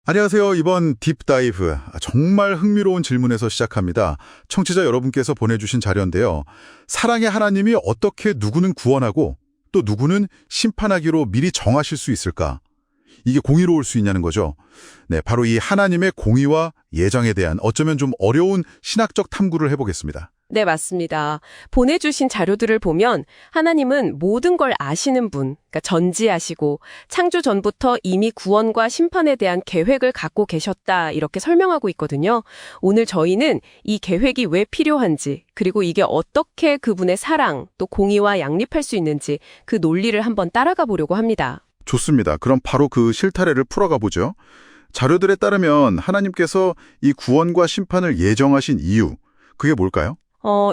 안녕하세요. 이번 딥다이브 정말 흥미로운 질문에서 시작합니다. 청취자 여러분께서 보내주신 자료인데요. 사랑의 하나님이 어떻게 누구는 구원하고 또 누구는 심판하기로 미리 정하실 수 있을까? 이게 공의로울 수 있냐는 거죠. 네, 바로 이 하나님의 공의와 예정에 대한 어쩌면 좀 어려운 신학적 탐구를 해보겠습니다. 네, 맞습니다. 보내주신 자료들을 보면 하나님은 모든 걸 아시는 분, 그러니까 전지하시고 창조 전부터 이미 구원과 심판에 대한 계획을 갖고 계셨다 이렇게 설명하고 있거든요. 오늘 저희는 이 계획이 왜 필요한지, 그리고 이게 어떻게 그분의 사랑, 또 공의와 양립할 수 있는지 그 논리를 한번 따라가 보려고 합니다. 좋습니다. 그럼 바로 그 실타래를 풀어가 보죠. 자료들에 따르면 하나님께서 이 구원과 심판을 예정하신 이유, 그게 뭘까요?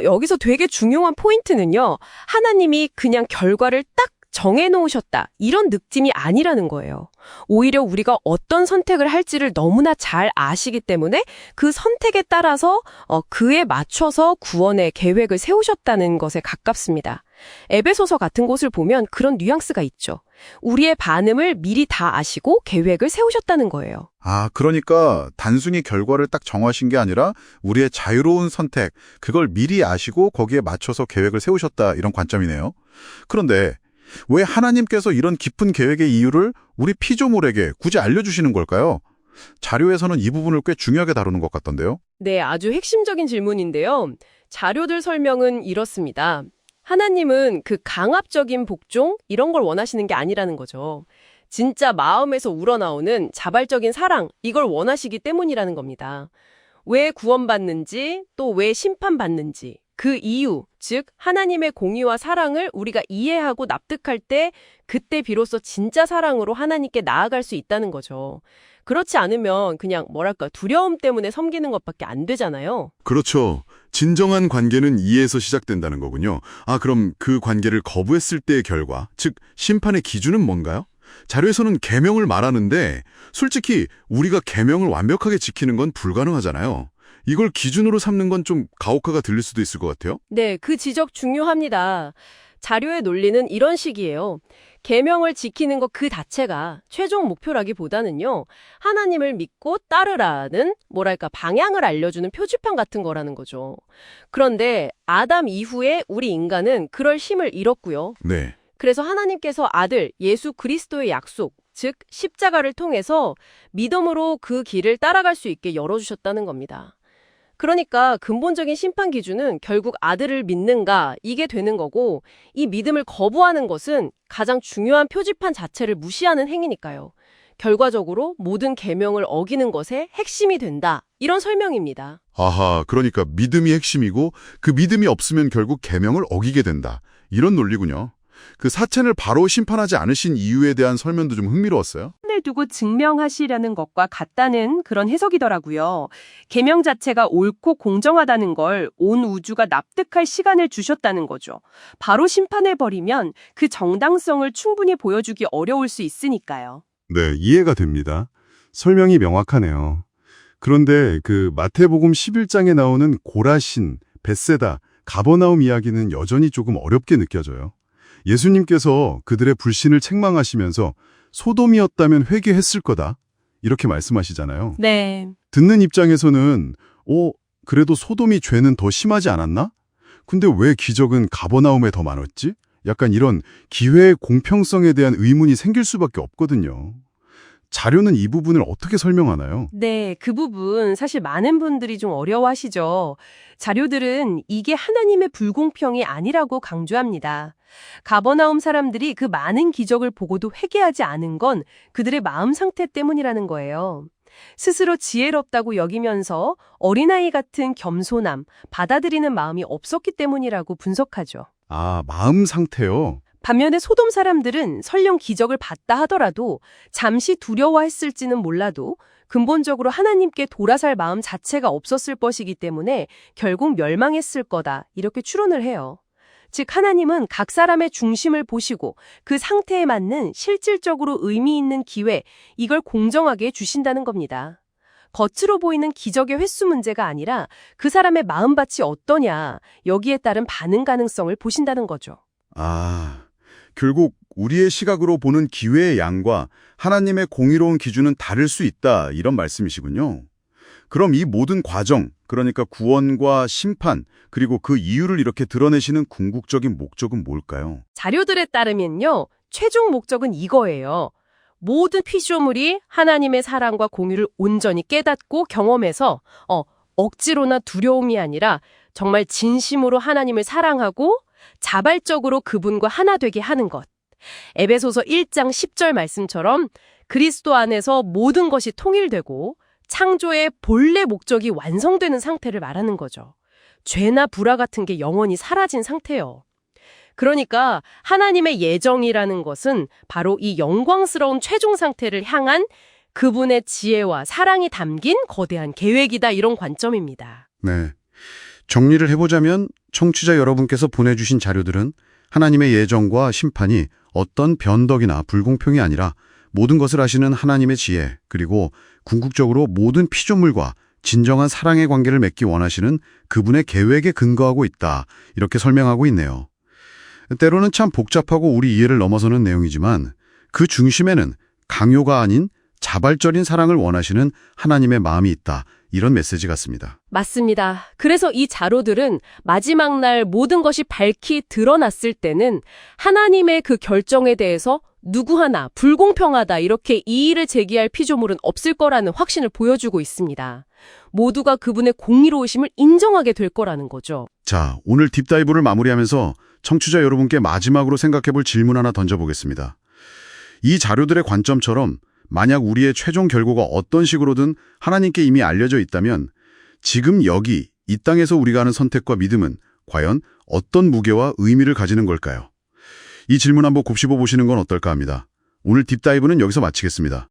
여기서 되게 중요한 포인트는요. 하나님이 그냥 결과를 딱 정해놓으셨다. 이런 느낌이 아니라는 거예요. 오히려 우리가 어떤 선택을 할지를 너무나 잘 아시기 때문에 그 선택에 따라서 그에 맞춰서 구원의 계획을 세우셨다는 것에 가깝습니다. 에베소서 같은 곳을 보면 그런 뉘앙스가 있죠. 우리의 반응을 미리 다 아시고 계획을 세우셨다는 거예요. 그러니까 단순히 결과를 딱 정하신 게 아니라 우리의 자유로운 선택, 그걸 미리 아시고 거기에 맞춰서 계획을 세우셨다 이런 관점이네요. 그런데 왜 하나님께서 이런 깊은 계획의 이유를 우리 피조물에게 굳이 알려주시는 걸까요? 자료에서는 이 부분을 꽤 중요하게 다루는 것 같던데요. 네, 아주 핵심적인 질문인데요. 자료들 설명은 이렇습니다. 하나님은 그 강압적인 복종 이런 걸 원하시는 게 아니라는 거죠. 진짜 마음에서 우러나오는 자발적인 사랑 이걸 원하시기 때문이라는 겁니다. 왜 구원받는지 또 왜 심판받는지 그 이유, 즉 하나님의 공의와 사랑을 우리가 이해하고 납득할 때 그때 비로소 진짜 사랑으로 하나님께 나아갈 수 있다는 거죠. 그렇지 않으면 그냥 두려움 때문에 섬기는 것밖에 안 되잖아요. 그렇죠. 진정한 관계는 이해에서 시작된다는 거군요. 그럼 그 관계를 거부했을 때의 결과, 즉 심판의 기준은 뭔가요? 자료에서는 계명을 말하는데 솔직히 우리가 계명을 완벽하게 지키는 건 불가능하잖아요. 이걸 기준으로 삼는 건 좀 가혹화가 들릴 수도 있을 것 같아요. 네, 그 지적 중요합니다. 자료의 논리는 이런 식이에요. 계명을 지키는 것 그 자체가 최종 목표라기보다는요. 하나님을 믿고 따르라는 방향을 알려주는 표지판 같은 거라는 거죠. 그런데 아담 이후에 우리 인간은 그럴 힘을 잃었고요. 네. 그래서 하나님께서 아들 예수 그리스도의 약속, 즉 십자가를 통해서 믿음으로 그 길을 따라갈 수 있게 열어주셨다는 겁니다. 그러니까 근본적인 심판 기준은 결국 아들을 믿는가 이게 되는 거고 이 믿음을 거부하는 것은 가장 중요한 표지판 자체를 무시하는 행위니까요. 결과적으로 모든 계명을 어기는 것의 핵심이 된다. 이런 설명입니다. 그러니까 믿음이 핵심이고 그 믿음이 없으면 결국 계명을 어기게 된다. 이런 논리군요. 그 사첸을 바로 심판하지 않으신 이유에 대한 설명도 좀 흥미로웠어요. 을 두고 증명하시려는 것과 같다는 그런 해석이더라고요. 계명 자체가 옳고 공정하다는 걸 온 우주가 납득할 시간을 주셨다는 거죠. 바로 심판해버리면 그 정당성을 충분히 보여주기 어려울 수 있으니까요. 네, 이해가 됩니다. 설명이 명확하네요. 그런데 그 마태복음 11장에 나오는 고라신, 벳세다, 가버나움 이야기는 여전히 조금 어렵게 느껴져요. 예수님께서 그들의 불신을 책망하시면서 소돔이었다면 회개했을 거다. 이렇게 말씀하시잖아요. 네. 듣는 입장에서는 그래도 소돔이 죄는 더 심하지 않았나? 근데 왜 기적은 가버나움에 더 많았지? 약간 이런 기회의 공평성에 대한 의문이 생길 수밖에 없거든요. 자료는 이 부분을 어떻게 설명하나요? 네, 그 부분 사실 많은 분들이 좀 어려워하시죠. 자료들은 이게 하나님의 불공평이 아니라고 강조합니다. 가버나움 사람들이 그 많은 기적을 보고도 회개하지 않은 건 그들의 마음 상태 때문이라는 거예요. 스스로 지혜롭다고 여기면서 어린아이 같은 겸손함, 받아들이는 마음이 없었기 때문이라고 분석하죠. 마음 상태요. 반면에 소돔 사람들은 설령 기적을 봤다 하더라도 잠시 두려워했을지는 몰라도 근본적으로 하나님께 돌아설 마음 자체가 없었을 것이기 때문에 결국 멸망했을 거다 이렇게 추론을 해요. 즉 하나님은 각 사람의 중심을 보시고 그 상태에 맞는 실질적으로 의미 있는 기회 이걸 공정하게 주신다는 겁니다. 겉으로 보이는 기적의 횟수 문제가 아니라 그 사람의 마음밭이 어떠냐 여기에 따른 반응 가능성을 보신다는 거죠. 결국 우리의 시각으로 보는 기회의 양과 하나님의 공의로운 기준은 다를 수 있다, 이런 말씀이시군요. 그럼 이 모든 과정, 그러니까 구원과 심판, 그리고 그 이유를 이렇게 드러내시는 궁극적인 목적은 뭘까요? 자료들에 따르면요, 최종 목적은 이거예요. 모든 피조물이 하나님의 사랑과 공의를 온전히 깨닫고 경험해서 억지로나 두려움이 아니라 정말 진심으로 하나님을 사랑하고 자발적으로 그분과 하나 되게 하는 것. 에베소서 1장 10절 말씀처럼 그리스도 안에서 모든 것이 통일되고 창조의 본래 목적이 완성되는 상태를 말하는 거죠. 죄나 불화 같은 게 영원히 사라진 상태요. 그러니까 하나님의 예정이라는 것은 바로 이 영광스러운 최종 상태를 향한 그분의 지혜와 사랑이 담긴 거대한 계획이다, 이런 관점입니다. 네. 정리를 해보자면 청취자 여러분께서 보내주신 자료들은 하나님의 예정과 심판이 어떤 변덕이나 불공평이 아니라 모든 것을 아시는 하나님의 지혜, 그리고 궁극적으로 모든 피조물과 진정한 사랑의 관계를 맺기 원하시는 그분의 계획에 근거하고 있다, 이렇게 설명하고 있네요. 때로는 참 복잡하고 우리 이해를 넘어서는 내용이지만 그 중심에는 강요가 아닌 자발적인 사랑을 원하시는 하나님의 마음이 있다, 이런 메시지 같습니다. 맞습니다. 그래서 이 자료들은 마지막 날 모든 것이 밝히 드러났을 때는 하나님의 그 결정에 대해서 누구 하나 불공평하다, 이렇게 이의를 제기할 피조물은 없을 거라는 확신을 보여주고 있습니다. 모두가 그분의 공의로우심을 인정하게 될 거라는 거죠. 자, 오늘 딥다이브를 마무리하면서 청취자 여러분께 마지막으로 생각해볼 질문 하나 던져보겠습니다. 이 자료들의 관점처럼 만약 우리의 최종 결과가 어떤 식으로든 하나님께 이미 알려져 있다면 지금 여기 이 땅에서 우리가 하는 선택과 믿음은 과연 어떤 무게와 의미를 가지는 걸까요? 이 질문 한번 곱씹어 보시는 건 어떨까 합니다. 오늘 딥다이브는 여기서 마치겠습니다.